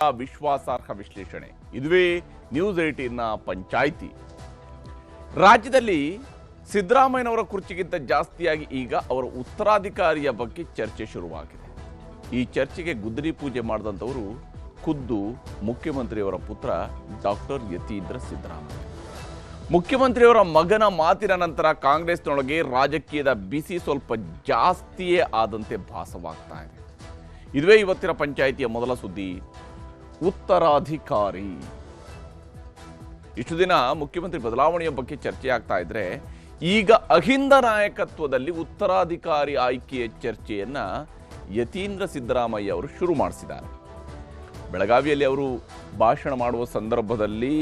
ವಿಶ್ವಾಸಾರ್ಹ ವಿಶ್ಲೇಷಣೆ. ಇದುವೇ ನ್ಯೂಸ್ 18ನ ಪಂಚಾಯಿತಿ. ರಾಜ್ಯದಲ್ಲಿ ಸಿದ್ದರಾಮಯ್ಯನವರ ಕುರ್ಚಿಗಿಂತ ಜಾಸ್ತಿಯಾಗಿ ಈಗ ಅವರ ಉತ್ತರಾಧಿಕಾರಿಯ ಬಗ್ಗೆ ಚರ್ಚೆ ಶುರುವಾಗಿದೆ. ಈ ಚರ್ಚೆಗೆ ಗುದ್ದಲಿ ಪೂಜೆ ಮಾಡಿದಂಥವರು ಖುದ್ದು ಮುಖ್ಯಮಂತ್ರಿಯವರ ಪುತ್ರ ಡಾಕ್ಟರ್ ಯತೀಂದ್ರ ಸಿದ್ದರಾಮಯ್ಯ. ಮುಖ್ಯಮಂತ್ರಿಯವರ ಮಗನ ಮಾತಿನ ನಂತರ ಕಾಂಗ್ರೆಸ್ನೊಳಗೆ ರಾಜಕೀಯದ ಬಿಸಿ ಸ್ವಲ್ಪ ಜಾಸ್ತಿಯೇ ಆದಂತೆ ಭಾಸವಾಗ್ತಾ ಇದೆ. ಇದುವೇ ಇವತ್ತಿನ ಪಂಚಾಯಿತಿಯ ಮೊದಲ ಸುದ್ದಿ, ಉತ್ತರಾಧಿಕಾರಿ. ಇಷ್ಟು ದಿನ ಮುಖ್ಯಮಂತ್ರಿ ಬದಲಾವಣೆಯ ಬಗ್ಗೆ ಚರ್ಚೆ ಆಗ್ತಾ ಇದ್ರೆ, ಈಗ ಅಹಿಂದ ನಾಯಕತ್ವದಲ್ಲಿ ಉತ್ತರಾಧಿಕಾರಿ ಆಯ್ಕೆಯ ಚರ್ಚೆಯನ್ನ ಯತೀಂದ್ರ ಸಿದ್ದರಾಮಯ್ಯ ಅವರು ಶುರು ಮಾಡಿಸಿದ್ದಾರೆ. ಬೆಳಗಾವಿಯಲ್ಲಿ ಅವರು ಭಾಷಣ ಮಾಡುವ ಸಂದರ್ಭದಲ್ಲಿ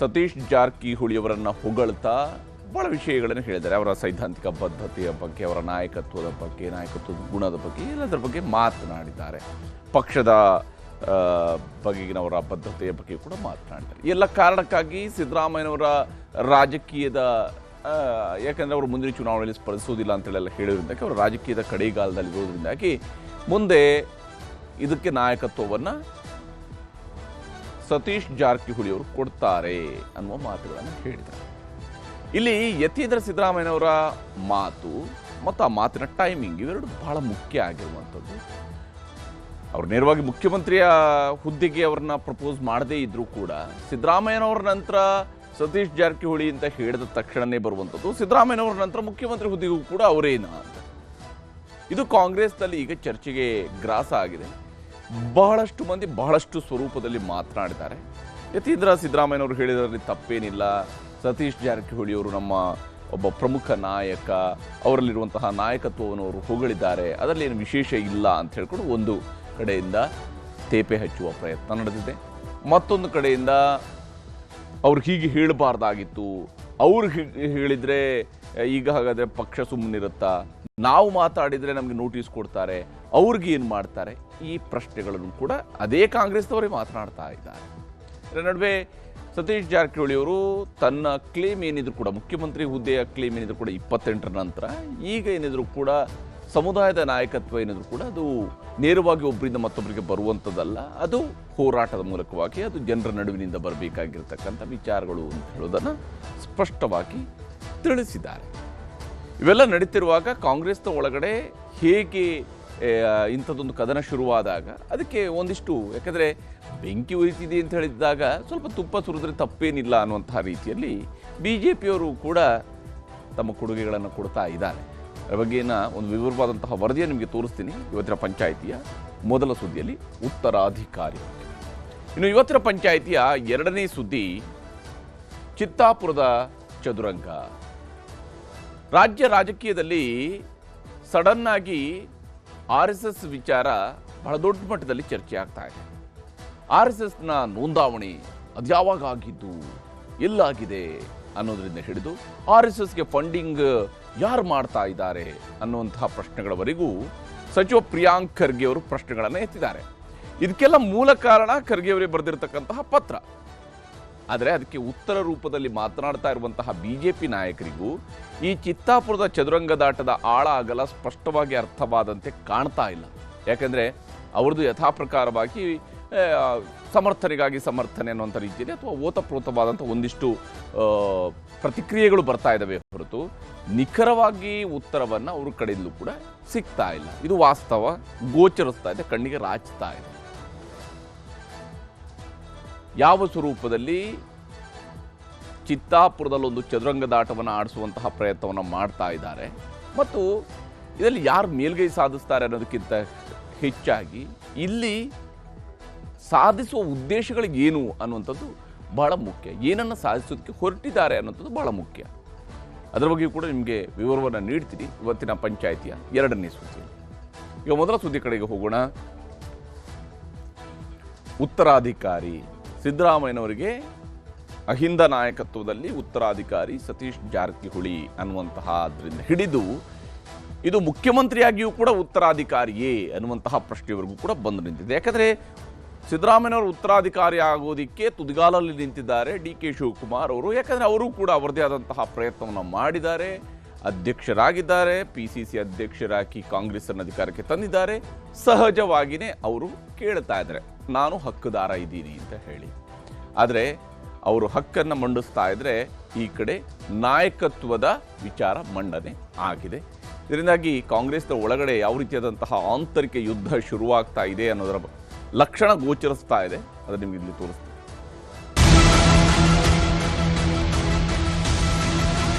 ಸತೀಶ್ ಜಾರಕಿಹೊಳಿ ಅವರನ್ನ ಹೊಗಳ್ತಾ ಬಹಳ ವಿಷಯಗಳನ್ನು ಹೇಳಿದ್ದಾರೆ. ಅವರ ಸೈದ್ಧಾಂತಿಕ ಬದ್ಧತೆಯ ಬಗ್ಗೆ, ಅವರ ನಾಯಕತ್ವದ ಬಗ್ಗೆ, ನಾಯಕತ್ವದ ಗುಣದ ಬಗ್ಗೆ, ಎಲ್ಲದರ ಬಗ್ಗೆ ಮಾತನಾಡಿದ್ದಾರೆ. ಪಕ್ಷದ ಬಗೆಗಿನವರ ಬದ್ಧತೆಯ ಬಗ್ಗೆ ಕೂಡ ಮಾತನಾಡಿದ್ದಾರೆ. ಎಲ್ಲ ಕಾರಣಕ್ಕಾಗಿ ಸಿದ್ದರಾಮಯ್ಯನವರ ರಾಜಕೀಯದ ಯಾಕಂದರೆ ಅವರು ಮುಂದಿನ ಚುನಾವಣೆಯಲ್ಲಿ ಸ್ಪರ್ಧಿಸೋದಿಲ್ಲ ಅಂತೇಳೆಲ್ಲ ಹೇಳಿದ್ರಿಂದಾಗಿ ಅವರು ರಾಜಕೀಯದ ಕಡೆಗಾಲದಲ್ಲಿ ಇರೋದ್ರಿಂದಾಗಿ ಮುಂದೆ ಇದಕ್ಕೆ ನಾಯಕತ್ವವನ್ನು ಸತೀಶ್ ಜಾರಕಿಹೊಳಿ ಅವರು ಕೊಡ್ತಾರೆ ಅನ್ನುವ ಮಾತುಗಳನ್ನು ಹೇಳಿದ್ದಾರೆ. ಇಲ್ಲಿ ಯತೀಂದ್ರ ಸಿದ್ದರಾಮಯ್ಯನವರ ಮಾತು ಮತ್ತು ಆ ಮಾತಿನ ಟೈಮಿಂಗ್ ಇವೆರಡು ಬಹಳ ಮುಖ್ಯ ಆಗಿರುವಂಥದ್ದು. ಅವರು ನೇರವಾಗಿ ಮುಖ್ಯಮಂತ್ರಿಯ ಹುದ್ದೆಗೆ ಅವ್ರನ್ನ ಪ್ರಪೋಸ್ ಮಾಡದೇ ಇದ್ರೂ ಕೂಡ ಸಿದ್ದರಾಮಯ್ಯನವರ ನಂತರ ಸತೀಶ್ ಜಾರಕಿಹೊಳಿ ಅಂತ ಹೇಳಿದ ತಕ್ಷಣವೇ ಬರುವಂಥದ್ದು, ಸಿದ್ದರಾಮಯ್ಯನವರ ನಂತರ ಮುಖ್ಯಮಂತ್ರಿ ಹುದ್ದೆಗೂ ಕೂಡ ಅವರೇನಾ ಅಂತ. ಇದು ಕಾಂಗ್ರೆಸ್ನಲ್ಲಿ ಈಗ ಚರ್ಚೆಗೆ ಗ್ರಾಸ ಆಗಿದೆ. ಬಹಳಷ್ಟು ಮಂದಿ ಬಹಳಷ್ಟು ಸ್ವರೂಪದಲ್ಲಿ ಮಾತನಾಡಿದ್ದಾರೆ. ಯತೀಂದ್ರ ಸಿದ್ದರಾಮಯ್ಯನವರು ಹೇಳಿದರಲ್ಲಿ ತಪ್ಪೇನಿಲ್ಲ, ಸತೀಶ್ ಜಾರಕಿಹೊಳಿ ಅವರು ನಮ್ಮ ಒಬ್ಬ ಪ್ರಮುಖ ನಾಯಕ, ಅವರಲ್ಲಿರುವಂತಹ ನಾಯಕತ್ವವನ್ನು ಅವರು ಹೊಗಳಿದ್ದಾರೆ, ಅದರಲ್ಲಿ ಏನು ವಿಶೇಷ ಇಲ್ಲ ಅಂತ ಹೇಳ್ಕೊಂಡು ಒಂದು ಕಡೆಯಿಂದ ತೇಪೆ ಹಚ್ಚುವ ಪ್ರಯತ್ನ ನಡೆದಿದೆ. ಮತ್ತೊಂದು ಕಡೆಯಿಂದ ಅವ್ರು ಹೀಗೆ ಹೇಳಬಾರ್ದಾಗಿತ್ತು, ಅವ್ರು ಹೇಳಿದರೆ ಈಗ ಹಾಗಾದರೆ ಪಕ್ಷ ಸುಮ್ಮನಿರುತ್ತಾ, ನಾವು ಮಾತಾಡಿದರೆ ನಮಗೆ ನೋಟಿಸ್ ಕೊಡ್ತಾರೆ, ಅವ್ರಿಗೆ ಏನು ಮಾಡ್ತಾರೆ, ಈ ಪ್ರಶ್ನೆಗಳನ್ನು ಕೂಡ ಅದೇ ಕಾಂಗ್ರೆಸ್ನವರೇ ಮಾತನಾಡ್ತಾ ಇದ್ದಾರೆ. ಇದರ ನಡುವೆ ಸತೀಶ್ ಜಾರಕಿಹೊಳಿ ಅವರು ತನ್ನ ಕ್ಲೇಮ್ ಏನಿದ್ರು ಕೂಡ, ಮುಖ್ಯಮಂತ್ರಿ ಹುದ್ದೆಯ ಕ್ಲೇಮ್ ಏನಿದ್ರು ಕೂಡ 28ರ ನಂತರ, ಈಗ ಏನಿದ್ರು ಕೂಡ ಸಮುದಾಯದ ನಾಯಕತ್ವ ಏನಿದ್ರು ಕೂಡ ಅದು ನೇರವಾಗಿ ಒಬ್ಬರಿಂದ ಮತ್ತೊಬ್ಬರಿಗೆ ಬರುವಂಥದ್ದಲ್ಲ, ಅದು ಹೋರಾಟದ ಮೂಲಕವಾಗಿ ಅದು ಜನರ ನಡುವಿನಿಂದ ಬರಬೇಕಾಗಿರ್ತಕ್ಕಂಥ ವಿಚಾರಗಳು ಅಂತ ಹೇಳೋದನ್ನು ಸ್ಪಷ್ಟವಾಗಿ ತಿಳಿಸಿದ್ದಾರೆ. ಇವೆಲ್ಲ ನಡೀತಿರುವಾಗ ಕಾಂಗ್ರೆಸ್ನ ಒಳಗಡೆ ಹೇಗೆ ಇಂಥದ್ದೊಂದು ಕದನ ಶುರುವಾದಾಗ ಅದಕ್ಕೆ ಒಂದಿಷ್ಟು, ಯಾಕಂದರೆ ಬೆಂಕಿ ಉರಿತಿದೆ ಅಂತ ಹೇಳಿದಾಗ ಸ್ವಲ್ಪ ತುಪ್ಪ ಸುರಿದ್ರೆ ತಪ್ಪೇನಿಲ್ಲ ಅನ್ನುವಂತಹ ರೀತಿಯಲ್ಲಿ BJPಯವರು ಕೂಡ ತಮ್ಮ ಕೊಡುಗೆಗಳನ್ನು ಕೊಡ್ತಾ ಇದ್ದಾರೆ. ಅದರ ಬಗ್ಗೆನ ಒಂದು ವಿವರವಾದಂತಹ ವರದಿಯನ್ನು ನಿಮಗೆ ತೋರಿಸ್ತೀನಿ ಇವತ್ತಿನ ಪಂಚಾಯಿತಿಯ ಮೊದಲ ಸುದ್ದಿಯಲ್ಲಿ, ಉತ್ತರಾಧಿಕಾರಿ. ಇನ್ನು ಇವತ್ತಿನ ಪಂಚಾಯಿತಿಯ ಎರಡನೇ ಸುದ್ದಿ, ಚಿತ್ತಾಪುರದ ಚದುರಂಗ. ರಾಜ್ಯ ರಾಜಕೀಯದಲ್ಲಿ ಸಡನ್ ಆಗಿ RSS ವಿಚಾರ ಬಹಳ ದೊಡ್ಡ ಮಟ್ಟದಲ್ಲಿ ಚರ್ಚೆ ಆಗ್ತಾ ಇದೆ. RSSನ ನೋಂದಾವಣಿ ಅದ್ಯಾವಾಗ ಆಗಿದ್ದು, ಎಲ್ಲಾಗಿದೆ ಅನ್ನೋದರಿಂದ ಹಿಡಿದು RSSಗೆ ಫಂಡಿಂಗ್ ಯಾರು ಮಾಡ್ತಾ ಇದ್ದಾರೆ ಅನ್ನುವಂತಹ ಪ್ರಶ್ನೆಗಳವರೆಗೂ ಸಚಿವ ಪ್ರಿಯಾಂಕ್ ಖರ್ಗೆ ಅವರು ಪ್ರಶ್ನೆಗಳನ್ನು ಎತ್ತಿದ್ದಾರೆ. ಇದಕ್ಕೆಲ್ಲ ಮೂಲ ಕಾರಣ ಖರ್ಗೆ ಅವರೇ ಬರೆದಿರತಕ್ಕಂತಹ ಪತ್ರ. ಆದರೆ ಅದಕ್ಕೆ ಉತ್ತರ ರೂಪದಲ್ಲಿ ಮಾತನಾಡ್ತಾ ಇರುವಂತಹ BJP ನಾಯಕರಿಗೂ ಈ ಚಿತ್ತಾಪುರದ ಚದುರಂಗದಾಟದ ಆಳ ಅಗಲ ಸ್ಪಷ್ಟವಾಗಿ ಅರ್ಥವಾದಂತೆ ಕಾಣ್ತಾ ಇಲ್ಲ. ಯಾಕೆಂದರೆ ಅವ್ರದ್ದು ಯಥಾಪ್ರಕಾರವಾಗಿ ಸಮರ್ಥನೆಗಾಗಿ ಸಮರ್ಥನೆ ಅನ್ನುವಂಥ ರೀತಿಯಲ್ಲಿ ಅಥವಾ ಓತಪ್ರೋತವಾದಂಥ ಒಂದಿಷ್ಟು ಪ್ರತಿಕ್ರಿಯೆಗಳು ಬರ್ತಾ ಇದ್ದಾವೆ ಹೊರತು ನಿಖರವಾಗಿ ಉತ್ತರವನ್ನು ಅವ್ರ ಕಡೆಯಲ್ಲೂ ಕೂಡ ಸಿಗ್ತಾ ಇಲ್ಲ. ಇದು ವಾಸ್ತವ, ಗೋಚರಿಸ್ತಾ ಇದೆ, ಕಣ್ಣಿಗೆ ರಾಚ್ತಾ ಇದೆ. ಯಾವ ಸ್ವರೂಪದಲ್ಲಿ ಚಿತ್ತಾಪುರದಲ್ಲೊಂದು ಚದುರಂಗದಾಟವನ್ನು ಆಡಿಸುವಂತಹ ಪ್ರಯತ್ನವನ್ನು ಮಾಡ್ತಾ ಇದ್ದಾರೆ ಮತ್ತು ಇದರಲ್ಲಿ ಯಾರು ಮೇಲ್ಗೈ ಸಾಧಿಸ್ತಾರೆ ಅನ್ನೋದಕ್ಕಿಂತ ಹೆಚ್ಚಾಗಿ ಇಲ್ಲಿ ಸಾಧಿಸುವ ಉದ್ದೇಶಗಳು ಏನು ಅನ್ನುವಂಥದ್ದು ಬಹಳ ಮುಖ್ಯ. ಏನನ್ನು ಸಾಧಿಸೋದಕ್ಕೆ ಹೊರಟಿದ್ದಾರೆ ಅನ್ನೋಂಥದ್ದು ಬಹಳ ಮುಖ್ಯ. ಅದರ ಬಗ್ಗೆ ಕೂಡ ನಿಮಗೆ ವಿವರವನ್ನು ನೀಡ್ತೀನಿ ಇವತ್ತಿನ ಪಂಚಾಯಿತಿಯ ಎರಡನೇ ಸುದ್ದಿ. ಈಗ ಮೊದಲ ಸುದ್ದಿ ಕಡೆಗೆ ಹೋಗೋಣ. ಉತ್ತರಾಧಿಕಾರಿ ಸಿದ್ದರಾಮಯ್ಯನವರಿಗೆ ಅಹಿಂದ ನಾಯಕತ್ವದಲ್ಲಿ ಉತ್ತರಾಧಿಕಾರಿ ಸತೀಶ್ ಜಾರಕಿಹೊಳಿ ಅನ್ನುವಂತಹದ್ರಿಂದ ಹಿಡಿದು ಇದು ಮುಖ್ಯಮಂತ್ರಿಯಾಗಿಯೂ ಕೂಡ ಉತ್ತರಾಧಿಕಾರಿಯೇ ಅನ್ನುವಂತಹ ಪ್ರಶ್ನೆಯವರೆಗೂ ಕೂಡ ಬಂದು ನಿಂತಿದೆ. ಯಾಕಂದರೆ ಸಿದ್ದರಾಮಯ್ಯನವರು ಉತ್ತರಾಧಿಕಾರಿ ಆಗೋದಕ್ಕೆ ತುದಿಗಾಲಲ್ಲಿ ನಿಂತಿದ್ದಾರೆ DK ಶಿವಕುಮಾರ್ ಅವರು. ಯಾಕಂದರೆ ಅವರು ಕೂಡ ಅವರದೇ ಆದಂತಹ ಪ್ರಯತ್ನವನ್ನು ಮಾಡಿದ್ದಾರೆ. ಅಧ್ಯಕ್ಷರಾಗಿದ್ದಾರೆ, PCC ಅಧ್ಯಕ್ಷರಾಗಿ ಕಾಂಗ್ರೆಸ್ ಅನ್ನು ಅಧಿಕಾರಕ್ಕೆ ತಂದಿದ್ದಾರೆ. ಸಹಜವಾಗಿಯೇ ಅವರು ಕೇಳ್ತಾ ಇದ್ದಾರೆ, ನಾನು ಹಕ್ಕುದಾರ ಇದ್ದೀನಿ ಅಂತ ಹೇಳಿ. ಆದರೆ ಅವರು ಹಕ್ಕನ್ನು ಮಂಡಿಸ್ತಾ ಇದ್ರೆ ಈ ಕಡೆ ನಾಯಕತ್ವದ ವಿಚಾರ ಮಂಡನೆ ಆಗಿದೆ. ಇದರಿಂದಾಗಿ ಕಾಂಗ್ರೆಸ್ನ ಒಳಗಡೆ ಯಾವ ರೀತಿಯಾದಂತಹ ಆಂತರಿಕ ಯುದ್ಧ ಶುರುವಾಗ್ತಾ ಇದೆ ಅನ್ನೋದರ ಲಕ್ಷಣ ಗೋಚರಿಸ್ತಾ ಇದೆ. ಅದು ನಿಮ್ಗೆ ಇಲ್ಲಿ ತೋರಿಸ್ತೀನಿ.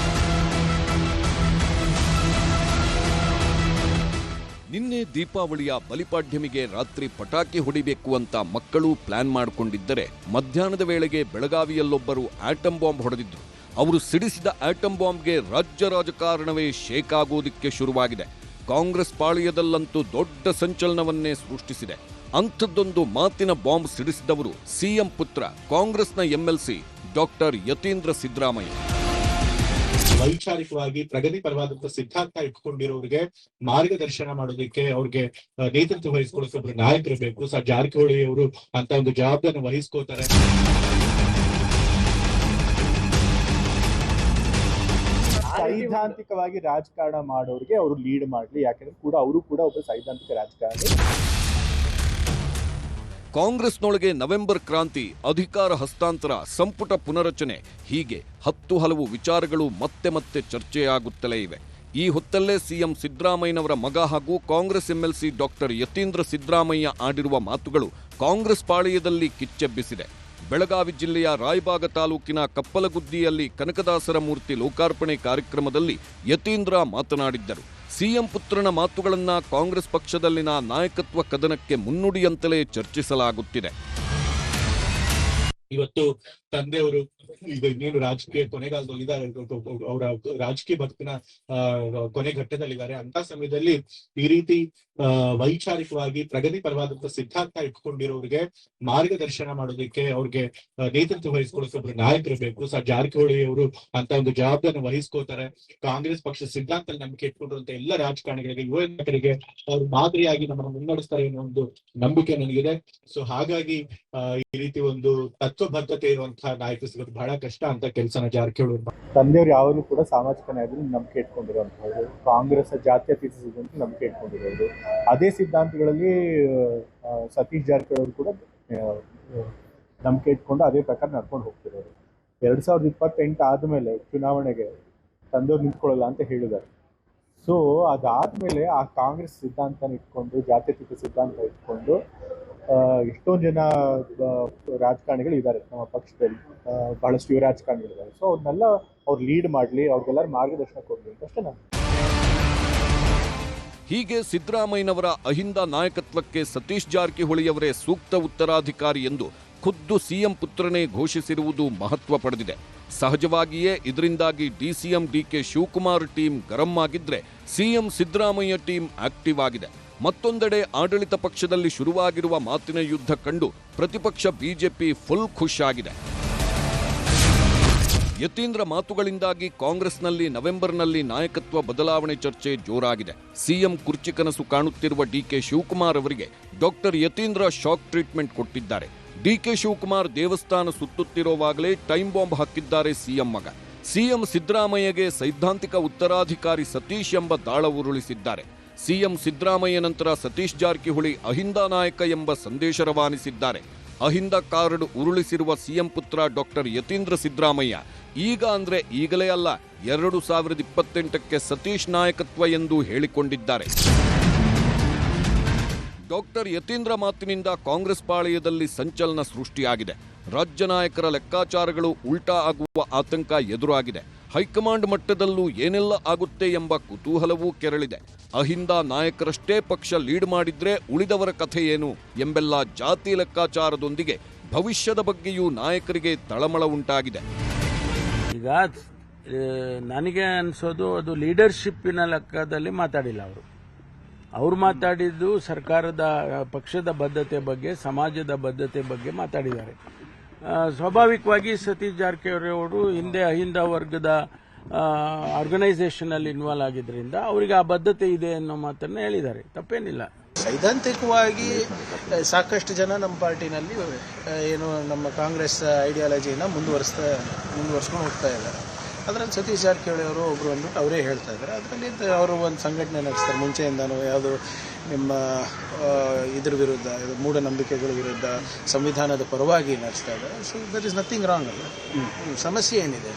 ನಿನ್ನೆ ದೀಪಾವಳಿಯ ಬಲಿಪಾಡ್ಯಮಿಗೆ ರಾತ್ರಿ ಪಟಾಕಿ ಹೊಡಿಬೇಕು ಅಂತ ಮಕ್ಕಳು ಪ್ಲಾನ್ ಮಾಡಿಕೊಂಡಿದ್ದರೆ ಮಧ್ಯಾಹ್ನದ ವೇಳೆಗೆ ಬೆಳಗಾವಿಯಲ್ಲೊಬ್ಬರು ಆಟಂ ಬಾಂಬ್ ಹೊಡೆದಿದ್ರು. ಅವರು ಸಿಡಿಸಿದ ಆಟಂ ಬಾಂಬ್ಗೆ ರಾಜ್ಯ ರಾಜಕಾರಣವೇ ಶೇಕ್ ಆಗೋದಿಕ್ಕೆ ಶುರುವಾಗಿದೆ. ಕಾಂಗ್ರೆಸ್ ಪಾಳ್ಯದಲ್ಲಂತೂ ದೊಡ್ಡ ಸಂಚಲನವನ್ನೇ ಸೃಷ್ಟಿಸಿದೆ. ಅಂಥದ್ದೊಂದು ಮಾತಿನ ಬಾಂಬ್ ಸಿಡಿಸಿದವರು ಸಿಎಂ ಪುತ್ರ ಕಾಂಗ್ರೆಸ್ನ MLC ಡಾಕ್ಟರ್ ಯತೀಂದ್ರ ಸಿದ್ದರಾಮಯ್ಯ. ವೈಚಾರಿಕವಾಗಿ ಪ್ರಗತಿಪರವಾದಂತಹ ಸಿದ್ಧಾಂತ ಇಟ್ಕೊಂಡಿರೋರಿಗೆ ಮಾರ್ಗದರ್ಶನ ಮಾಡೋದಕ್ಕೆ ಅವ್ರಿಗೆ ನೇತೃತ್ವ ವಹಿಸ್ಕೊಳ್ಳೋಕೆ ಒಬ್ರು ನಾಯಕರು ಬೇಕು. ಸರ್ ಜಾರಕಿಹೊಳಿ ಅವರು ಅಂತ ಒಂದು ಜವಾಬ್ದಾರಿ ವಹಿಸ್ಕೋತಾರೆ. ಸೈದ್ಧಾಂತಿಕವಾಗಿ ರಾಜಕಾರಣ ಮಾಡೋರಿಗೆ ಅವರು ಲೀಡ್ ಮಾಡ್ಲಿ, ಯಾಕಂದ್ರೆ ಅವರು ಕೂಡ ಒಬ್ಬ ಸೈದ್ಧಾಂತಿಕ ರಾಜಕಾರಣಿ. ಕಾಂಗ್ರೆಸ್ನೊಳಗೆ ನವೆಂಬರ್ ಕ್ರಾಂತಿ, ಅಧಿಕಾರ ಹಸ್ತಾಂತರ, ಸಂಪುಟ ಪುನರಚನೆ ಹೀಗೆ 10 ಹಲವು ವಿಚಾರಗಳು ಮತ್ತೆ ಮತ್ತೆ ಚರ್ಚೆಯಾಗುತ್ತಲೇ ಇವೆ. ಈ ಹೊತ್ತಲ್ಲೇ ಸಿಎಂ ಸಿದ್ದರಾಮಯ್ಯನವರ ಮಗ ಹಾಗೂ ಕಾಂಗ್ರೆಸ್ MLC ಡಾಕ್ಟರ್ ಯತೀಂದ್ರ ಸಿದ್ದರಾಮಯ್ಯ ಆಡಿರುವ ಮಾತುಗಳು ಕಾಂಗ್ರೆಸ್ ಪಾಳೆಯದಲ್ಲಿ ಕಿಚ್ಚೆಬ್ಬಿಸಿದೆ. ಬೆಳಗಾವಿ ಜಿಲ್ಲೆಯ ರಾಯಬಾಗ ತಾಲೂಕಿನ ಕಪ್ಪಲಗುದ್ದಿಯಲ್ಲಿ ಕನಕದಾಸರ ಮೂರ್ತಿ ಲೋಕಾರ್ಪಣೆ ಕಾರ್ಯಕ್ರಮದಲ್ಲಿ ಯತೀಂದ್ರ ಮಾತನಾಡಿದ್ದರು. ಸಿಎಂ ಪುತ್ರನ ಮಾತುಗಳನ್ನ ಕಾಂಗ್ರೆಸ್ ಪಕ್ಷದಲ್ಲಿನ ನಾಯಕತ್ವ ಕದನಕ್ಕೆ ಮುನ್ನುಡಿಯಂತಲೇ ಚರ್ಚಿಸಲಾಗುತ್ತಿದೆ. ಇವತ್ತು ತಂದೆಯವರು ಈಗ ಇನ್ನೇನು ರಾಜಕೀಯ ಕೊನೆಗಾಲದಲ್ಲಿದ್ದಾರೆ, ಅವರ ರಾಜಕೀಯ ಬದುಕಿನ ಕೊನೆ ಘಟ್ಟದಲ್ಲಿದ್ದಾರೆ. ಅಂತ ಸಮಯದಲ್ಲಿ ಈ ರೀತಿ ವೈಚಾರಿಕವಾಗಿ ಪ್ರಗತಿಪರವಾದಂತಹ ಸಿದ್ಧಾಂತ ಇಟ್ಕೊಂಡಿರೋರಿಗೆ ಮಾರ್ಗದರ್ಶನ ಮಾಡೋದಕ್ಕೆ ಅವ್ರಿಗೆ ನೇತೃತ್ವ ವಹಿಸ್ಕೊಳ್ಳೋಕೆ ಒಬ್ರು ನಾಯಕರು ಬೇಕು. ಸರ್ ಜಾರಕಿಹೊಳಿ ಅವರು ಅಂತ ಒಂದು ಜವಾಬ್ದಾರಿ ವಹಿಸ್ಕೋತಾರೆ. ಕಾಂಗ್ರೆಸ್ ಪಕ್ಷ ಸಿದ್ಧಾಂತ ನಂಬಿಕೆ ಇಟ್ಕೊಂಡಿರುವಂತಹ ಎಲ್ಲ ರಾಜಕಾರಣಿಗಳಿಗೆ, ಯುವ ನಾಯಕರಿಗೆ ಅವರು ಮಾದರಿಯಾಗಿ ನಮ್ಮನ್ನು ಮುನ್ನಡೆಸ್ತಾರೆ ಅನ್ನೋ ಒಂದು ನಂಬಿಕೆ ನನಗಿದೆ. ಸೊ ಹಾಗಾಗಿ ಈ ರೀತಿ ಒಂದು ತತ್ವಬದ್ಧತೆ ಇರುವಂತಹ ನಾಯಕರು ಸಿಗೋದು ಬಹಳ ಕಷ್ಟ ಅಂತ ಕೆಲಸನ ಜಾರಕಿಹೊಳಿ ತಂದೆಯವರು ಯಾವಾಗಲೂ ಕೂಡ ಸಾಮಾಜಿಕ ನ್ಯಾಯದಲ್ಲಿ ನಂಬಿಕೆ ಇಟ್ಕೊಂಡಿರುವಂತಹದ್ದು, ಕಾಂಗ್ರೆಸ್ ಜಾತ್ಯತೀತ ಸಿದ್ಧಾಂತ ನಂಬಿಕೆ ಇಟ್ಕೊಂಡಿರೋದು. ಅದೇ ಸಿದ್ಧಾಂತಗಳಲ್ಲಿ ಸತೀಶ್ ಜಾರಕಿಹೊಳಿ ಅವರು ಕೂಡ ನಂಬಿಕೆ ಇಟ್ಕೊಂಡು ಅದೇ ಪ್ರಕಾರ ನಡ್ಕೊಂಡು ಹೋಗ್ತಿರೋರು. 2028 ಆದ್ಮೇಲೆ ಚುನಾವಣೆಗೆ ತಂದೆಯವ್ರು ನಿಂತ್ಕೊಳ್ಳಲ್ಲ ಅಂತ ಹೇಳಿದ್ದಾರೆ. ಸೊ ಅದಾದ್ಮೇಲೆ ಆ ಕಾಂಗ್ರೆಸ್ ಸಿದ್ಧಾಂತನ ಇಟ್ಕೊಂಡು, ಜಾತ್ಯತೀತ ಸಿದ್ಧಾಂತ ಇಟ್ಕೊಂಡು ಎಷ್ಟೊಂದು ಜನ ರಾಜಕಾರಣಿಗಳು ಇದ್ದಾರೆ ನಮ್ಮ ಪಕ್ಷದಲ್ಲಿ, ಬಹಳಷ್ಟು ಯುವ ರಾಜಕಾರಣಿಗಳಿದ್ದಾರೆ. ಸೊ ಅವ್ರನ್ನೆಲ್ಲ ಅವ್ರು ಲೀಡ್ ಮಾಡಲಿ, ಅವ್ರಿಗೆಲ್ಲರೂ ಮಾರ್ಗದರ್ಶನ ಕೊಡಲಿ ಅಂತ ಅಷ್ಟೇ ನಾನು. ಹೀಗೆ ಸಿದ್ದರಾಮಯ್ಯನವರ ಅಹಿಂದ ನಾಯಕತ್ವಕ್ಕೆ ಸತೀಶ್ ಜಾರಕಿಹೊಳಿಯವರೇ ಸೂಕ್ತ ಉತ್ತರಾಧಿಕಾರಿ ಎಂದು ಖುದ್ದು ಸಿಎಂ ಪುತ್ರನೇ ಘೋಷಿಸಿರುವುದು ಮಹತ್ವ ಪಡೆದಿದೆ. ಸಹಜವಾಗಿಯೇ ಇದರಿಂದಾಗಿ DCM DK ಶಿವಕುಮಾರ್ ಟೀಮ್ ಗರಂ ಆಗಿದ್ರೆ ಸಿಎಂ ಸಿದ್ದರಾಮಯ್ಯ ಟೀಮ್ ಆಕ್ಟಿವ್ ಆಗಿದೆ. ಮತ್ತೊಂದೆಡೆ ಆಡಳಿತ ಪಕ್ಷದಲ್ಲಿ ಶುರುವಾಗಿರುವ ಮಾತಿನ ಯುದ್ಧ ಕಂಡು ಪ್ರತಿಪಕ್ಷ ಬಿಜೆಪಿ ಫುಲ್ ಖುಷ್ ಆಗಿದೆ. ಯತೀಂದ್ರ ಮಾತುಗಳಿಂದಾಗಿ ಕಾಂಗ್ರೆಸ್ನಲ್ಲಿ ನವೆಂಬರ್ನಲ್ಲಿ ನಾಯಕತ್ವ ಬದಲಾವಣೆ ಚರ್ಚೆ ಜೋರಾಗಿದೆ. ಸಿಎಂ ಕುರ್ಚಿ ಕನಸು ಕಾಣುತ್ತಿರುವ DK ಶಿವಕುಮಾರ್ ಅವರಿಗೆ ಡಾಕ್ಟರ್ ಯತೀಂದ್ರ ಶಾಕ್ ಟ್ರೀಟ್ಮೆಂಟ್ ಕೊಟ್ಟಿದ್ದಾರೆ. DK ಶಿವಕುಮಾರ್ ದೇವಸ್ಥಾನ ಸುತ್ತುತ್ತಿರುವಾಗಲೇ ಟೈಮ್ ಬಾಂಬ್ ಹಾಕಿದ್ದಾರೆ ಸಿಎಂ ಮಗ. ಸಿಎಂ ಸಿದ್ದರಾಮಯ್ಯಗೆ ಸೈದ್ಧಾಂತಿಕ ಉತ್ತರಾಧಿಕಾರಿ ಸತೀಶ್ ಎಂಬ ದಾಳ ಉರುಳಿಸಿದ್ದಾರೆ. ಸಿಎಂ ಸಿದ್ದರಾಮಯ್ಯ ನಂತರ ಸತೀಶ್ ಜಾರಕಿಹೊಳಿ ಅಹಿಂದ ನಾಯಕ ಎಂಬ ಸಂದೇಶ ರವಾನಿಸಿದ್ದಾರೆ. ಅಹಿಂದ ಕಾರ್ಡ್ ಉರುಳಿಸಿರುವ ಸಿಎಂ ಪುತ್ರ ಡಾಕ್ಟರ್ ಯತೀಂದ್ರ ಸಿದ್ದರಾಮಯ್ಯ ಈಗ ಅಂದ್ರೆ ಈಗಲೇ ಅಲ್ಲ, 2028ಕ್ಕೆ ಸತೀಶ್ ನಾಯಕತ್ವ ಎಂದು ಹೇಳಿಕೊಂಡಿದ್ದಾರೆ. ಡಾಕ್ಟರ್ ಯತೀಂದ್ರ ಮಾತಿನಿಂದ ಕಾಂಗ್ರೆಸ್ ಪಾಳೆಯದಲ್ಲಿ ಸಂಚಲನ ಸೃಷ್ಟಿಯಾಗಿದೆ. ರಾಜ್ಯ ನಾಯಕರ ಲೆಕ್ಕಾಚಾರಗಳು ಉಲ್ಟಾ ಆಗುವ ಆತಂಕ ಎದುರಾಗಿದೆ. ಹೈಕಮಾಂಡ್ ಮಟ್ಟದಲ್ಲೂ ಏನೆಲ್ಲ ಆಗುತ್ತೆ ಎಂಬ ಕುತೂಹಲವೂ ಕೆರಳಿದೆ. ಅಹಿಂದ ನಾಯಕರಷ್ಟೇ ಪಕ್ಷ ಲೀಡ್ ಮಾಡಿದ್ರೆ ಉಳಿದವರ ಕಥೆ ಏನು ಎಂಬೆಲ್ಲ ಜಾತಿ ಲೆಕ್ಕಾಚಾರದೊಂದಿಗೆ ಭವಿಷ್ಯದ ಬಗ್ಗೆಯೂ ನಾಯಕರಿಗೆ ತಳಮಳ ಉಂಟಾಗಿದೆ. ಈಗ ನನಗೆ ಅನ್ಸೋದು ಅದು ಲೀಡರ್ಶಿಪ್ಪಿನ ಲೆಕ್ಕದಲ್ಲಿ ಮಾತಾಡಿಲ್ಲ. ಅವರು ಮಾತಾಡಿದ್ದು ಸರ್ಕಾರದ ಪಕ್ಷದ ಬದ್ಧತೆ ಬಗ್ಗೆ, ಸಮಾಜದ ಬದ್ಧತೆ ಬಗ್ಗೆ ಮಾತಾಡಿದ್ದಾರೆ. ಸ್ವಾಭಾವಿಕವಾಗಿ ಸತೀಶ್ ಜಾರಕಿಹೊಳಿ ಅವರು ಹಿಂದೆ ಅಹಿಂದ ವರ್ಗದ ಆರ್ಗನೈಸೇಷನ್ ಅಲ್ಲಿ ಇನ್ವಾಲ್ವ್ ಆಗಿದ್ರಿಂದ ಅವರಿಗೆ ಆ ಬದ್ಧತೆ ಇದೆ ಅನ್ನೋ ಮಾತನ್ನ ಹೇಳಿದ್ದಾರೆ. ತಪ್ಪೇನಿಲ್ಲ. ಸೈದ್ಧಾಂತಿಕವಾಗಿ ಸಾಕಷ್ಟು ಜನ ನಮ್ಮ ಪಾರ್ಟಿನಲ್ಲಿ ಏನು ನಮ್ಮ ಕಾಂಗ್ರೆಸ್ ಐಡಿಯಾಲಜಿನ ಮುಂದುವರ್ಸ್ಕೊಂಡು ಹೋಗ್ತಾ ಇದ್ದಾರೆ. ಅದರಲ್ಲಿ ಸತೀಶ್ ಜಾರಕಿಹೊಳಿ ಅವರು ಒಬ್ಬರು ಅಂದ್ಬಿಟ್ಟು ಅವರೇ ಹೇಳ್ತಾ ಇದ್ದಾರೆ. ಅದರಲ್ಲಿ ಅವರು ಒಂದು ಸಂಘಟನೆ ನಡೆಸ್ತಾರೆ ಮುಂಚೆಯಿಂದನೂ, ಯಾವುದು ನಿಮ್ಮ ಇದ್ರ ವಿರುದ್ಧ, ಮೂಢನಂಬಿಕೆಗಳ ವಿರುದ್ಧ, ಸಂವಿಧಾನದ ಪರವಾಗಿ ನಡೆಸ್ತಾ ಇದ್ದಾರೆ. So there is nothing wrong ಅಲ್ಲ. ಸಮಸ್ಯೆ ಏನಿದೆ?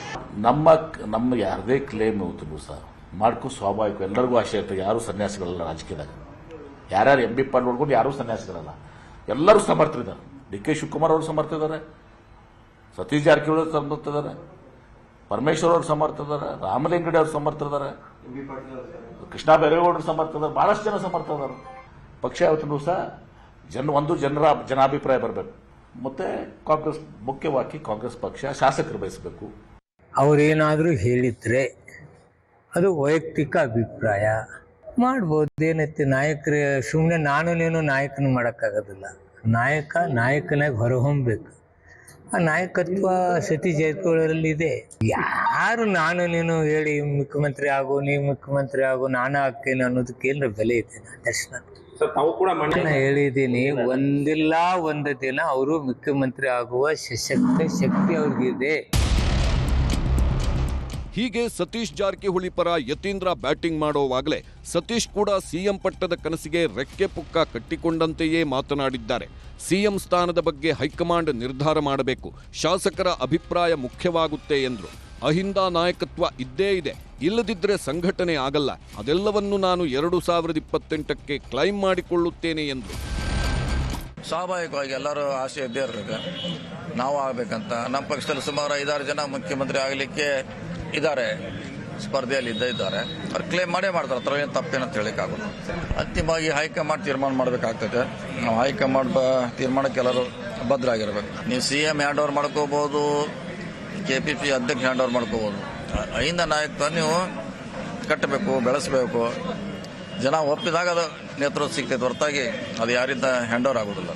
ನಮ್ಮ ಯಾರದೇ ಕ್ಲೇಮ್ ಇವತ್ತು ಸಹ ಮಾಡ್ಕೊ ಸ್ವಾಭಾವಿಕ, ಎಲ್ಲರಿಗೂ ಆಶೆ ಇರ್ತದೆ. ಯಾರು ಸನ್ಯಾಸಿಗಳಲ್ಲ ರಾಜಕೀಯದಾಗ, ಯಾರ್ಯಾರು ಎಂ ಬಿ ಪಾಲ್ ನೋಡ್ಕೊಂಡು ಯಾರೂ ಸನ್ಯಾಸಿಗಳಲ್ಲ, ಎಲ್ಲರೂ ಸಮರ್ಥರಿದ್ದಾರೆ. ಡಿ ಕೆ ಶಿವಕುಮಾರ್ ಅವರು ಸಮರ್ಥಿದ್ದಾರೆ, ಸತೀಶ್ ಜಾರಕಿಹೊಳಿ ಅವರು ಸಮರ್ಥಿದ್ದಾರೆ, ಪರಮೇಶ್ವರ್ ಅವರು ಸಮರ್ಥಿದ್ದಾರೆ, ರಾಮಲಿಂಗಡಿ ಅವರು ಸಮರ್ಥಿದ್ದಾರೆ, ಕೃಷ್ಣ ಬೈರೇಗೌಡರು ಸಮರ್ಥಿದ್ದಾರೆ, ಬಹಳಷ್ಟು ಜನ ಸಮರ್ಥಿದ್ದಾರೆ. ಪಕ್ಷ ಯಾವತ್ತೂ ಸಹ ಜನಾಭಿಪ್ರಾಯ ಬರಬೇಕು. ಮತ್ತೆ ಕಾಂಗ್ರೆಸ್ ಮುಖ್ಯವಾಗಿ ಕಾಂಗ್ರೆಸ್ ಪಕ್ಷ ಶಾಸಕರು ಬಯಸಬೇಕು. ಅವರೇನಾದರೂ ಹೇಳಿದ್ರೆ ಅದು ವೈಯಕ್ತಿಕ ಅಭಿಪ್ರಾಯ ಮಾಡ್ಬೋದು. ಏನೈತಿ, ನಾಯಕರು ಸುಮ್ಮನೆ ನಾನು ನೀನು ನಾಯಕನ ಮಾಡೋಕ್ಕಾಗೋದಿಲ್ಲ. ನಾಯಕನಾಗಿ ಹೊರಹೊಮ್ಮಬೇಕು. ಆ ನಾಯಕತ್ವ ಸತೀಶ್ ಜಾರಕಿಹೊಳಿ ಇದೆ. ಯಾರು ನಾನು ನೀನು ಹೇಳಿ ಮುಖ್ಯಮಂತ್ರಿ ಆಗು, ನೀವು ಮುಖ್ಯಮಂತ್ರಿ ಆಗು, ನಾನು ಆಗ್ತೇನೆ ಅನ್ನೋದಕ್ಕೆ ಏನಾರ ಬೆಲೆ ಇದೆ? ನಾನು ಹೇಳಿದ್ದೀನಿ, ಒಂದಿಲ್ಲ ಒಂದು ದಿನ ಅವರು ಮುಖ್ಯಮಂತ್ರಿ ಆಗುವ ಸಶಕ್ತ ಶಕ್ತಿ ಅವ್ರಿಗಿದೆ. ಹೀಗೆ ಸತೀಶ್ ಜಾರಕಿಹೊಳಿ ಪರ ಯತೀಂದ್ರ ಬ್ಯಾಟಿಂಗ್ ಮಾಡೋವಾಗಲೇ ಸತೀಶ್ ಕೂಡ ಸಿಎಂ ಪಟ್ಟದ ಕನಸಿಗೆ ರೆಕ್ಕೆ ಪುಕ್ಕ ಕಟ್ಟಿಕೊಂಡಂತೆಯೇ ಮಾತನಾಡಿದ್ದಾರೆ. ಸಿಎಂ ಸ್ಥಾನದ ಬಗ್ಗೆ ಹೈಕಮಾಂಡ್ ನಿರ್ಧಾರ ಮಾಡಬೇಕು, ಶಾಸಕರ ಅಭಿಪ್ರಾಯ ಮುಖ್ಯವಾಗುತ್ತೆ ಎಂದರು. ಅಹಿಂದ ನಾಯಕತ್ವ ಇದ್ದೇ ಇದೆ, ಇಲ್ಲದಿದ್ದರೆ ಸಂಘಟನೆ ಆಗಲ್ಲ. ಅದೆಲ್ಲವನ್ನು ನಾನು 2028ಕ್ಕೆ ಕ್ಲೈಮ್ ಮಾಡಿಕೊಳ್ಳುತ್ತೇನೆ ಎಂದರು. ಸ್ವಾಭಾವಿಕವಾಗಿ ಎಲ್ಲರೂ ಆಸೆ ಇದ್ದೇ ಇರಬೇಕು, ನಾವು ಆಗಬೇಕಂತ. ನಮ್ಮ ಪಕ್ಷದಲ್ಲಿ ಸುಮಾರು 5-6 ಜನ ಮುಖ್ಯಮಂತ್ರಿ ಆಗಲಿಕ್ಕೆ ಇದ್ದಾರೆ, ಸ್ಪರ್ಧೆಯಲ್ಲಿ ಇದ್ದಾರೆ. ಅವ್ರು ಕ್ಲೇಮ್ ಮಾಡೇ ಮಾಡ್ತಾರೆ, ಅದ್ರ ಏನು ತಪ್ಪೇನಂತ ಹೇಳಿಕ್ಕಾಗೋದು. ಅಂತಿಮವಾಗಿ ಹೈಕಮಾಂಡ್ ತೀರ್ಮಾನ ಮಾಡಬೇಕಾಗ್ತದೆ. ನಾವು ಹೈಕಮಾಂಡ್ ತೀರ್ಮಾನಕ್ಕೆ ಎಲ್ಲರೂ ಬದ್ಧರಾಗಿರ್ಬೇಕು. ನೀವು CM ಹ್ಯಾಂಡ್ ಓವರ್ ಮಾಡ್ಕೋಬಹುದು, KPP ಅಧ್ಯಕ್ಷ ಹ್ಯಾಂಡ್ ಓವರ್ ಮಾಡ್ಕೋಬಹುದು. ಅಹಿಂದ ನಾಯಕತ್ವ ನೀವು ಕಟ್ಟಬೇಕು, ಬೆಳೆಸಬೇಕು. ಜನ ಒಪ್ಪಿದಾಗ ಅದು ನೇತೃತ್ವ ಸಿಗ್ತೈತೆ, ಹೊರತಾಗಿ ಅದು ಯಾರಿಂದ ಹ್ಯಾಂಡ್ ಓವರ್ ಆಗೋದಿಲ್ಲ.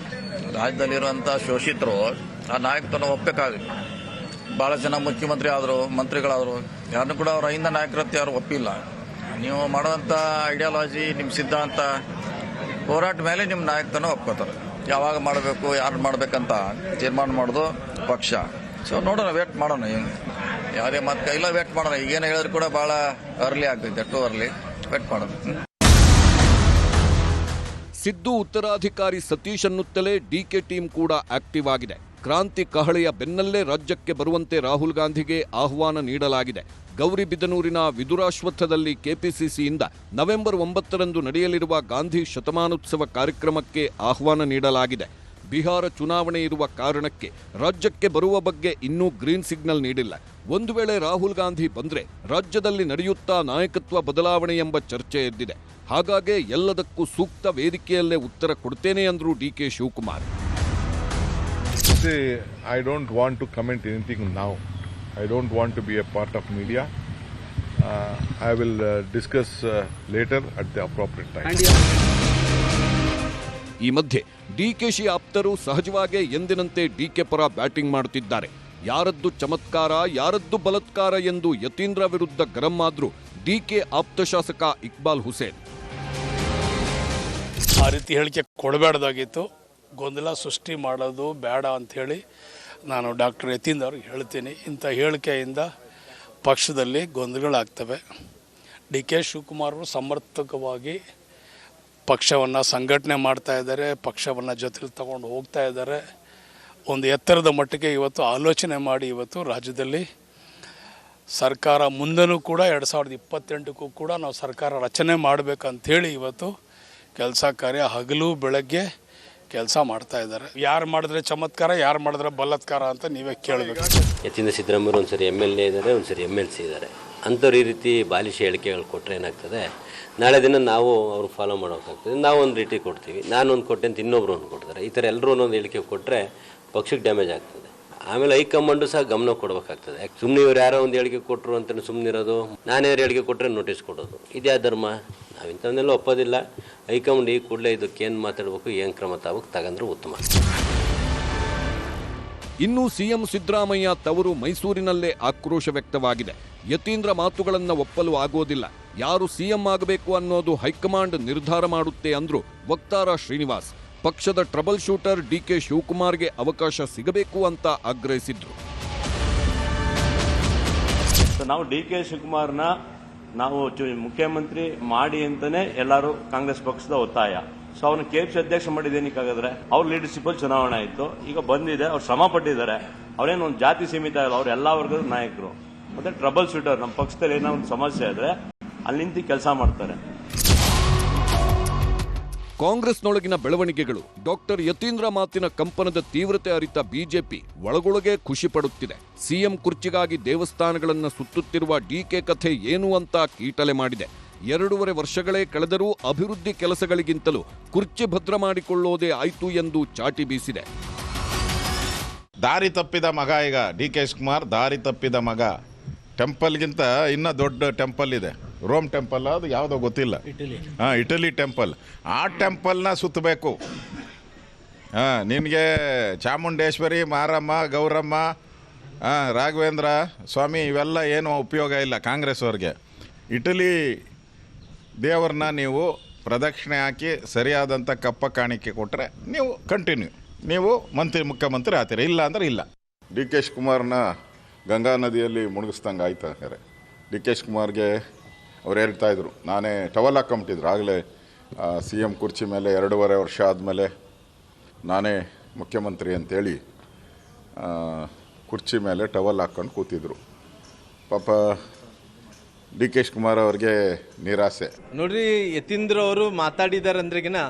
ರಾಜ್ಯದಲ್ಲಿರುವಂಥ ಶೋಷಿತರು ಆ ನಾಯಕತ್ವನ ಒಪ್ಪಬೇಕಾಗುತ್ತೆ. ಭಾಳ ಜನ ಮುಖ್ಯಮಂತ್ರಿ ಆದರು, ಮಂತ್ರಿಗಳಾದರು, ಯಾರನ್ನೂ ಕೂಡ ಅವ್ರ ಅಹಿಂದ ನಾಯಕರತ್ವ ಯಾರು ಒಪ್ಪಿಲ್ಲ. ನೀವು ಮಾಡೋವಂಥ ಐಡಿಯಾಲಜಿ, ನಿಮ್ಮ ಸಿದ್ಧಾಂತ, ಹೋರಾಟ ಮೇಲೆ ನಿಮ್ಮ ನಾಯಕತ್ವನ ಒಪ್ಕೋತಾರೆ. ಯಾವಾಗ ಮಾಡಬೇಕು, ಯಾರು ಮಾಡಬೇಕಂತ ತೀರ್ಮಾನ ಮಾಡೋದು ಪಕ್ಷ. ಸೊ ನೋಡೋಣ, ವೇಟ್ ಮಾಡೋಣ. ಯಾವುದೇ ಮಾತು ಇಲ್ಲ, ವೇಟ್ ಮಾಡೋಣ. ಈಗೇನು ಹೇಳಿದ್ರು ಕೂಡ ಭಾಳ ಅರ್ಲಿ ಆಗ್ತೈತೆ, ಟು ಅರ್ಲಿ. ವೇಟ್ ಮಾಡೋಣ. ಸಿದ್ದು ಉತ್ತರಾಧಿಕಾರಿ ಸತೀಶ್ ಅನ್ನುತ್ತಲೇ ಡಿಕೆ ಟೀಮ್ ಕೂಡ ಆಕ್ಟಿವ್ ಆಗಿದೆ. ಕ್ರಾಂತಿ ಕಹಳೆಯ ಬೆನ್ನಲ್ಲೇ ರಾಜ್ಯಕ್ಕೆ ಬರುವಂತೆ ರಾಹುಲ್ ಗಾಂಧಿಗೆ ಆಹ್ವಾನ ನೀಡಲಾಗಿದೆ. ಗೌರಿಬಿದನೂರಿನ ವಿದುರಾಶ್ವತ್ಥದಲ್ಲಿ ಕೆಪಿಸಿಸಿಯಿಂದ ನವೆಂಬರ್ 9ರಂದು ನಡೆಯಲಿರುವ ಗಾಂಧಿ ಶತಮಾನೋತ್ಸವ ಕಾರ್ಯಕ್ರಮಕ್ಕೆ ಆಹ್ವಾನ ನೀಡಲಾಗಿದೆ. ಬಿಹಾರ ಚುನಾವಣೆ ಇರುವ ಕಾರಣಕ್ಕೆ ರಾಜ್ಯಕ್ಕೆ ಬರುವ ಬಗ್ಗೆ ಇನ್ನೂ ಗ್ರೀನ್ ಸಿಗ್ನಲ್ ನೀಡಿಲ್ಲ. ಒಂದು ವೇಳೆ ರಾಹುಲ್ ಗಾಂಧಿ ಬಂದ್ರೆ ರಾಜ್ಯದಲ್ಲಿ ನಡೆಯುತ್ತಾ ನಾಯಕತ್ವ ಬದಲಾವಣೆ ಎಂಬ ಚರ್ಚೆ ಎದ್ದಿದೆ. ಹಾಗಾಗಿ ಎಲ್ಲದಕ್ಕೂ ಸೂಕ್ತ ವೇದಿಕೆಯಲ್ಲೇ ಉತ್ತರ ಕೊಡ್ತೇನೆ ಎಂದರು DK Shivakumar. I don't want to comment anything now. I don't want to be a part of media. I will discuss later at the appropriate time. ಈ ಮಧ್ಯೆ ಡಿಕೆಶಿ ಆಪ್ತರು ಸಹಜವಾಗೇ ಎಂದಿನಂತೆ ಡಿಕೆ ಪರ ಬ್ಯಾಟಿಂಗ್ ಮಾಡುತ್ತಿದ್ದಾರೆ. ಯಾರದ್ದು ಚಮತ್ಕಾರ, ಯಾರದ್ದು ಬಲಾತ್ಕಾರ ಎಂದು ಯತೀಂದ್ರ ವಿರುದ್ಧ ಗರಂ ಆದ್ರು ಡಿಕೆ ಆಪ್ತ ಶಾಸಕ ಇಕ್ಬಾಲ್ ಹುಸೇನ್. ಆ ರೀತಿ ಹೇಳಿಕೆ ಕೊಡಬೇಡದಾಗಿತ್ತು, ಗೊಂದಲ ಸೃಷ್ಟಿ ಮಾಡೋದು ಬೇಡ ಅಂಥೇಳಿ ನಾನು ಡಾಕ್ಟರ್ ಯತೀಂದ್ರ ಅವ್ರಿಗೆ ಹೇಳ್ತೀನಿ. ಇಂಥ ಹೇಳಿಕೆಯಿಂದ ಪಕ್ಷದಲ್ಲಿ ಗೊಂದಲಗಳಾಗ್ತವೆ. ಡಿ ಕೆ ಶಿವಕುಮಾರ್ ಅವರು ಸಮರ್ಥಕವಾಗಿ ಪಕ್ಷವನ್ನು ಸಂಘಟನೆ ಮಾಡ್ತಾ ಇದ್ದಾರೆ, ಪಕ್ಷವನ್ನು ಜೊತೆಲಿ ತಗೊಂಡು ಹೋಗ್ತಾ ಇದ್ದಾರೆ. ಒಂದು ಎತ್ತರದ ಮಟ್ಟಿಗೆ ಇವತ್ತು ಆಲೋಚನೆ ಮಾಡಿ ಇವತ್ತು ರಾಜ್ಯದಲ್ಲಿ ಸರ್ಕಾರ ಮುಂದೆನೂ ಕೂಡ 2028ಕ್ಕೂ ಕೂಡ ನಾವು ಸರ್ಕಾರ ರಚನೆ ಮಾಡಬೇಕಂಥೇಳಿ ಇವತ್ತು ಕೆಲಸ ಕಾರ್ಯ ಹಗಲು ಬೆಳಗ್ಗೆ ಕೆಲಸ ಮಾಡ್ತಾ ಇದ್ದಾರೆ. ಯಾರು ಮಾಡಿದ್ರೆ ಚಮತ್ಕಾರ, ಯಾರು ಮಾಡಿದ್ರೆ ಬಲಾತ್ಕಾರ ಅಂತ ನೀವೇ ಕೇಳಬೇಕು. ಯತೀಂದ್ರ ಸಿದ್ದರಾಮಯ್ಯ ಒಂದ್ಸರಿ MLA ಇದ್ದಾರೆ, ಒಂದ್ಸರಿ MLC ಇದ್ದಾರೆ. ಅಂಥವ್ರು ಈ ರೀತಿ ಬಾಲಿಶ ಹೇಳಿಕೆಗಳು ಕೊಟ್ಟರೆ ಏನಾಗ್ತದೆ, ನಾಳೆ ದಿನ ನಾವು ಅವ್ರು ಫಾಲೋ ಮಾಡೋಕ್ಕಾಗ್ತದೆ. ನಾವು ಒಂದು ರೀತಿ ಕೊಡ್ತೀವಿ, ನಾನು ಒಂದು ಕೊಟ್ಟೆ ಅಂತ ಇನ್ನೊಬ್ರು ಒಂದು ಕೊಡ್ತಾರೆ. ಈ ಥರ ಎಲ್ಲರೂ ಒಂದೊಂದು ಹೇಳಿಕೆ ಕೊಟ್ಟರೆ ಪಕ್ಷಕ್ಕೆ ಡ್ಯಾಮೇಜ್ ಆಗ್ತದೆ. ಆಮೇಲೆ ಹೈಕಮಾಂಡು ಸಹ ಗಮನ ಕೊಡಬೇಕಾಗ್ತದೆ. ಸುಮ್ಮನೆ ಇವ್ರು ಯಾರೋ ಒಂದು ಹೇಳಿಕೆ ಕೊಟ್ಟರು ಅಂತ ಸುಮ್ಮನಿರೋದು, ನಾನೇವ್ರು ಹೇಳಿಕೆ ಕೊಟ್ಟರೆ ನೋಟಿಸ್ ಕೊಡೋದು, ಇದ್ಯಾ ಧರ್ಮ? ನಾವು ಇಂಥವನ್ನೆಲ್ಲ ಒಪ್ಪೋದಿಲ್ಲ. ಹೈಕಮಾಂಡ್ ಈ ಕೂಡಲೇ ಇದಕ್ಕೆ ಏನು ಮಾತಾಡಬೇಕು, ಏನು ಕ್ರಮ ತಗೊಂಡ್ರೆ ಉತ್ತಮ. ಇನ್ನು ಸಿಎಂ ಸಿದ್ದರಾಮಯ್ಯ ತವರು ಮೈಸೂರಿನಲ್ಲೇ ಆಕ್ರೋಶ ವ್ಯಕ್ತವಾಗಿದೆ. ಯತೀಂದ್ರ ಮಾತುಗಳನ್ನು ಒಪ್ಪಲು ಆಗೋದಿಲ್ಲ, ಯಾರು ಸಿಎಂ ಆಗಬೇಕು ಅನ್ನೋದು ಹೈಕಮಾಂಡ್ ನಿರ್ಧಾರ ಮಾಡುತ್ತೆ ಅಂದ್ರು ವಕ್ತಾರ ಶ್ರೀನಿವಾಸ್. ಪಕ್ಷದ ಟ್ರಬಲ್ ಶೂಟರ್ ಡಿಕೆ ಶಿವಕುಮಾರ್ಗೆ ಅವಕಾಶ ಸಿಗಬೇಕು ಅಂತ ಆಗ್ರಹಿಸಿದ್ರು. ಸೊ ನಾವು ಡಿ ಕೆ ಶಿವಕುಮಾರ್ನ ನಾವು ಮುಖ್ಯಮಂತ್ರಿ ಮಾಡಿ ಅಂತಾನೆ ಎಲ್ಲರೂ ಕಾಂಗ್ರೆಸ್ ಪಕ್ಷದ ಒತ್ತಾಯ. ಸೊ ಅವ್ರನ್ನ ಕೆಪಿಸಿ ಅಧ್ಯಕ್ಷ ಮಾಡಿದ್ದೇನಿಕ್ಕಾಗದ್ರೆ ಅವ್ರ ಲೀಡರ್ಶಿಪ್ ಅಲ್ಲಿ ಚುನಾವಣೆ ಆಯಿತು, ಈಗ ಬಂದಿದೆ, ಅವ್ರು ಶ್ರಮ ಪಟ್ಟಿದ್ದಾರೆ. ಅವ್ರೇನು ಒಂದು ಜಾತಿ ಸೀಮಿತ ಇಲ್ಲ, ಅವ್ರು ಎಲ್ಲಾ ವರ್ಗದ ನಾಯಕರು ಮತ್ತೆ ಟ್ರಬಲ್ ಶೂಟರ್. ನಮ್ಮ ಪಕ್ಷದಲ್ಲಿ ಏನೋ ಒಂದು ಸಮಸ್ಯೆ ಇದ್ರೆ ಅಲ್ಲಿ ನಿಂತು ಕೆಲಸ ಮಾಡ್ತಾರೆ. ಕಾಂಗ್ರೆಸ್ನೊಳಗಿನ ಬೆಳವಣಿಗೆಗಳು, ಡಾಕ್ಟರ್ ಯತೀಂದ್ರ ಮಾತಿನ ಕಂಪನದ ತೀವ್ರತೆ ಅರಿತ ಬಿಜೆಪಿ ಒಳಗೊಳಗೆ ಖುಷಿ ಪಡುತ್ತಿದೆ. ಸಿಎಂ ಕುರ್ಚಿಗಾಗಿ ದೇವಸ್ಥಾನಗಳನ್ನು ಸುತ್ತುತ್ತಿರುವ ಡಿಕೆ ಕಥೆ ಏನು ಅಂತ ಕೀಟಲೆ ಮಾಡಿದೆ. 2.5 ವರ್ಷಗಳೇ ಕಳೆದರೂ ಅಭಿವೃದ್ಧಿ ಕೆಲಸಗಳಿಗಿಂತಲೂ ಕುರ್ಚಿ ಭದ್ರ ಮಾಡಿಕೊಳ್ಳೋದೇ ಆಯ್ತು ಎಂದು ಚಾಟಿ ಬೀಸಿದೆ. ದಾರಿ ತಪ್ಪಿದ ಮಗ ಈಗ ಡಿ ಕೆ ಶಿವಕುಮಾರ್, ದಾರಿ ತಪ್ಪಿದ ಮಗ. ಟೆಂಪಲ್ಗಿಂತ ಇನ್ನೂ ದೊಡ್ಡ ಟೆಂಪಲ್ ಇದೆ, ರೋಮ್ ಟೆಂಪಲ್, ಅದು ಯಾವುದೋ ಗೊತ್ತಿಲ್ಲ, ಇಟಲಿ ಟೆಂಪಲ್. ಆ ಟೆಂಪಲ್ನ ಸುತ್ತಬೇಕು. ನಿನಗೆ ಚಾಮುಂಡೇಶ್ವರಿ, ಮಾರಮ್ಮ, ಗೌರಮ್ಮ, ರಾಘವೇಂದ್ರ ಸ್ವಾಮಿ ಇವೆಲ್ಲ ಏನು ಉಪಯೋಗ ಇಲ್ಲ ಕಾಂಗ್ರೆಸ್ ಅವ್ರಿಗೆ. ಇಟಲಿ ದೇವ್ರನ್ನ ನೀವು ಪ್ರದಕ್ಷಿಣೆ ಹಾಕಿ ಸರಿಯಾದಂಥ ಕಪ್ಪ ಕಾಣಿಕೆ ಕೊಟ್ಟರೆ ನೀವು ಕಂಟಿನ್ಯೂ, ನೀವು ಮುಖ್ಯಮಂತ್ರಿ ಆಗ್ತೀರ, ಇಲ್ಲ ಅಂದ್ರೆ ಇಲ್ಲ. ಡಿ ಕೆ ಶಿವಕುಮಾರ್ನ ಗಂಗಾ ನದಿಯಲ್ಲಿ ಮುಳುಗಿಸ್ದಂಗೆ ಆಯ್ತು. ಹಂಗಾರೆ ಡಿ ಕೆ ಶಿವಕುಮಾರ್ಗೆ ಅವ್ರು ಹೇಳ್ತಾಯಿದ್ರು, ನಾನೇ ಟವಲ್ ಹಾಕ್ಕೊಂಬಿಟ್ಟಿದ್ರು ಆಗಲೇ CM ಕುರ್ಚಿ ಮೇಲೆ 2.5 ವರ್ಷ ಆದಮೇಲೆ ನಾನೇ ಮುಖ್ಯಮಂತ್ರಿ ಅಂತೇಳಿ ಕುರ್ಚಿ ಮೇಲೆ ಟವಲ್ ಹಾಕ್ಕೊಂಡು ಕೂತಿದ್ರು. ಪಾಪ ಡಿ ಕೆ ಶಿವಕುಮಾರ್ ಅವ್ರಿಗೆ ನಿರಾಸೆ. ನೋಡ್ರಿ, ಯತೀಂದ್ರ ಅವರು ಮಾತಾಡಿದ್ದಾರೆ ಅಂದ್ರೆಗಿನ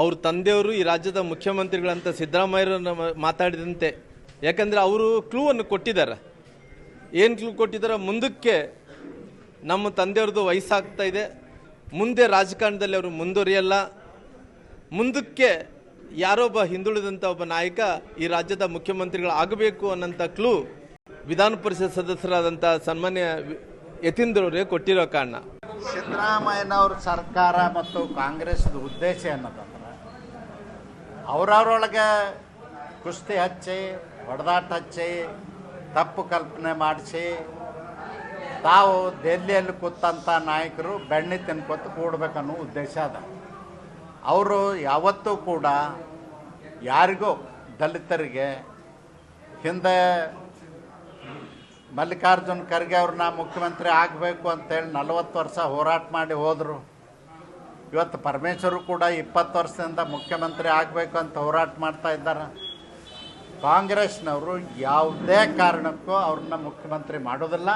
ಅವ್ರ ತಂದೆಯವರು ಈ ರಾಜ್ಯದ ಮುಖ್ಯಮಂತ್ರಿಗಳಂತ ಸಿದ್ದರಾಮಯ್ಯರನ್ನ ಮಾತಾಡಿದಂತೆ. ಯಾಕಂದರೆ ಅವರು ಕ್ಲೂವನ್ನು ಕೊಟ್ಟಿದ್ದಾರೆ. ಏನು ಕ್ಲೂ ಕೊಟ್ಟಿದ್ದಾರೆ? ಮುಂದಕ್ಕೆ ನಮ್ಮ ತಂದೆಯವ್ರದ್ದು ವಯಸ್ಸಾಗ್ತಾ ಇದೆ, ಮುಂದೆ ರಾಜಕಾರಣದಲ್ಲಿ ಅವರು ಮುಂದುವರಿಯಲ್ಲ, ಮುಂದಕ್ಕೆ ಯಾರೊಬ್ಬ ಹಿಂದುಳಿದಂಥ ಒಬ್ಬ ನಾಯಕ ಈ ರಾಜ್ಯದ ಮುಖ್ಯಮಂತ್ರಿಗಳು ಆಗಬೇಕು ಅನ್ನೋಂಥ ಕ್ಲೂ ವಿಧಾನ ಪರಿಷತ್ ಸದಸ್ಯರಾದಂಥ ಸನ್ಮಾನ್ಯ ಯತೀಂದ್ರವರೇ ಕೊಟ್ಟಿರೋ ಕಾರಣ. ಸಿದ್ದರಾಮಯ್ಯನವ್ರ ಸರ್ಕಾರ ಮತ್ತು ಕಾಂಗ್ರೆಸ್ದ ಉದ್ದೇಶ ಅನ್ನೋದಂದ್ರೆ ಅವರವರೊಳಗೆ ಕುಸ್ತಿ ಹಚ್ಚಿ, ಹೊಡೆದಾಟ ಹಚ್ಚಿ, ತಪ್ಪು ಕಲ್ಪನೆ ಮಾಡಿಸಿ ತಾವು ದೆಹಲಿಯಲ್ಲಿ ಕೂತಂಥ ನಾಯಕರು ಬೆಣ್ಣೆ ತಿನ್ಕೊತ ಕೂಡ್ಬೇಕನ್ನೋ ಉದ್ದೇಶ ಅದ. ಅವರು ಯಾವತ್ತೂ ಕೂಡ ಯಾರಿಗೂ ದಲಿತರಿಗೆ, ಹಿಂದೆ ಮಲ್ಲಿಕಾರ್ಜುನ್ ಖರ್ಗೆ ಅವ್ರನ್ನ ಮುಖ್ಯಮಂತ್ರಿ ಆಗಬೇಕು ಅಂತೇಳಿ 40 ವರ್ಷ ಹೋರಾಟ ಮಾಡಿ ಹೋದರು. ಇವತ್ತು ಪರಮೇಶ್ವರು ಕೂಡ 20 ವರ್ಷದಿಂದ ಮುಖ್ಯಮಂತ್ರಿ ಆಗಬೇಕು ಅಂತ ಹೋರಾಟ ಮಾಡ್ತಾ ಇದ್ದಾರೆ. ಕಾಂಗ್ರೆಸ್ನವರು ಯಾವುದೇ ಕಾರಣಕ್ಕೂ ಅವ್ರನ್ನ ಮುಖ್ಯಮಂತ್ರಿ ಮಾಡೋದಿಲ್ಲ.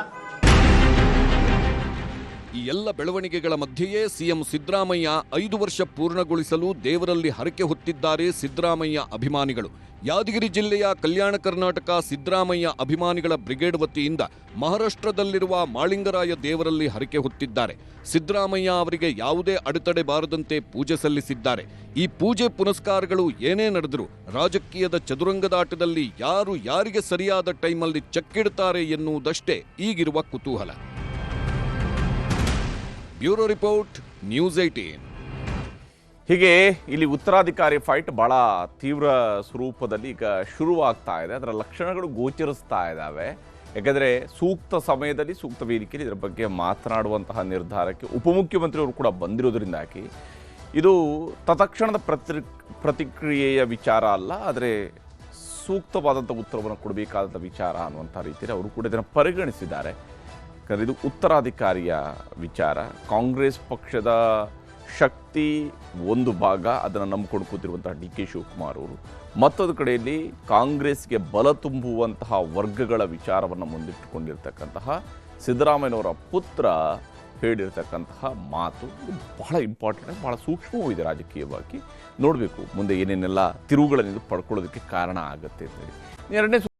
ಈ ಎಲ್ಲ ಬೆಳವಣಿಗೆಗಳ ಮಧ್ಯೆಯೇ ಸಿಎಂ ಸಿದ್ದರಾಮಯ್ಯ 5 ವರ್ಷ ಪೂರ್ಣಗೊಳಿಸಲು ದೇವರಲ್ಲಿ ಹರಕೆ ಹೊತ್ತಿದ್ದಾರೆ ಸಿದ್ದರಾಮಯ್ಯ ಅಭಿಮಾನಿಗಳು. ಯಾದಗಿರಿ ಜಿಲ್ಲೆಯ ಕಲ್ಯಾಣ ಕರ್ನಾಟಕ ಸಿದ್ದರಾಮಯ್ಯ ಅಭಿಮಾನಿಗಳ ಬ್ರಿಗೇಡ್ ವತಿಯಿಂದ ಮಹಾರಾಷ್ಟ್ರದಲ್ಲಿರುವ ಮಾಳಿಂಗರಾಯ ದೇವರಲ್ಲಿ ಹರಕೆ ಹೊತ್ತಿದ್ದಾರೆ. ಸಿದ್ದರಾಮಯ್ಯ ಅವರಿಗೆ ಯಾವುದೇ ಅಡೆತಡೆ ಬಾರದಂತೆ ಪೂಜೆ ಸಲ್ಲಿಸಿದ್ದಾರೆ. ಈ ಪೂಜೆ ಪುನಸ್ಕಾರಗಳು ಏನೇ ನಡೆದರೂ ರಾಜಕೀಯದ ಚದುರಂಗದಾಟದಲ್ಲಿ ಯಾರು ಯಾರಿಗೆ ಸರಿಯಾದ ಟೈಮಲ್ಲಿ ಚಕ್ಕಿಡ್ತಾರೆ ಎನ್ನುವುದಷ್ಟೇ ಈಗಿರುವ ಕುತೂಹಲ. Bureau report, news 18. ಹೀಗೆ ಇಲ್ಲಿ ಉತ್ತರಾಧಿಕಾರಿ ಫೈಟ್ ಬಹಳ ತೀವ್ರ ಸ್ವರೂಪದಲ್ಲಿ ಈಗ ಶುರುವಾಗ್ತಾ ಇದೆ. ಅದರ ಲಕ್ಷಣಗಳು ಗೋಚರಿಸ್ತಾ ಇದ್ದಾವೆ. ಯಾಕಂದರೆ ಸೂಕ್ತ ಸಮಯದಲ್ಲಿ ಸೂಕ್ತ ವೇದಿಕೆಯಲ್ಲಿ ಇದರ ಬಗ್ಗೆ ಮಾತನಾಡುವಂತಹ ನಿರ್ಧಾರಕ್ಕೆ ಉಪಮುಖ್ಯಮಂತ್ರಿಯವರು ಕೂಡ ಬಂದಿರೋದ್ರಿಂದಾಗಿ ಇದು ತತ್ಕ್ಷಣದ ಪ್ರತಿಕ್ರಿಯೆಯ ವಿಚಾರ ಅಲ್ಲ, ಆದರೆ ಸೂಕ್ತವಾದಂಥ ಉತ್ತರವನ್ನು ಕೊಡಬೇಕಾದಂಥ ವಿಚಾರ ಅನ್ನುವಂಥ ರೀತಿಯಲ್ಲಿ ಅವರು ಕೂಡ ಇದನ್ನು ಪರಿಗಣಿಸಿದ್ದಾರೆ. ಯಾಕಂದರೆ ಇದು ಉತ್ತರಾಧಿಕಾರಿಯ ವಿಚಾರ. ಕಾಂಗ್ರೆಸ್ ಪಕ್ಷದ ಶಕ್ತಿ ಒಂದು ಭಾಗ, ಅದನ್ನು ನಂಬಿಕೊಂಡು ಕೂತಿರುವಂತಹ ಡಿ ಕೆ ಶಿವಕುಮಾರ್ ಅವರು, ಮತ್ತೊಂದು ಕಡೆಯಲ್ಲಿ ಕಾಂಗ್ರೆಸ್ಗೆ ಬಲ ತುಂಬುವಂತಹ ವರ್ಗಗಳ ವಿಚಾರವನ್ನು ಮುಂದಿಟ್ಟುಕೊಂಡಿರ್ತಕ್ಕಂತಹ ಸಿದ್ದರಾಮಯ್ಯನವರ ಪುತ್ರ ಹೇಳಿರ್ತಕ್ಕಂತಹ ಮಾತು ಬಹಳ ಇಂಪಾರ್ಟೆಂಟ್, ಬಹಳ ಸೂಕ್ಷ್ಮವೂ ಇದೆ ರಾಜಕೀಯವಾಗಿ. ನೋಡಬೇಕು ಮುಂದೆ ಏನೇನೆಲ್ಲ ತಿರುವುಗಳನ್ನು ಪಡ್ಕೊಳ್ಳೋದಕ್ಕೆ ಕಾರಣ ಆಗುತ್ತೆ ಅಂತೇಳಿ. ಎರಡನೇ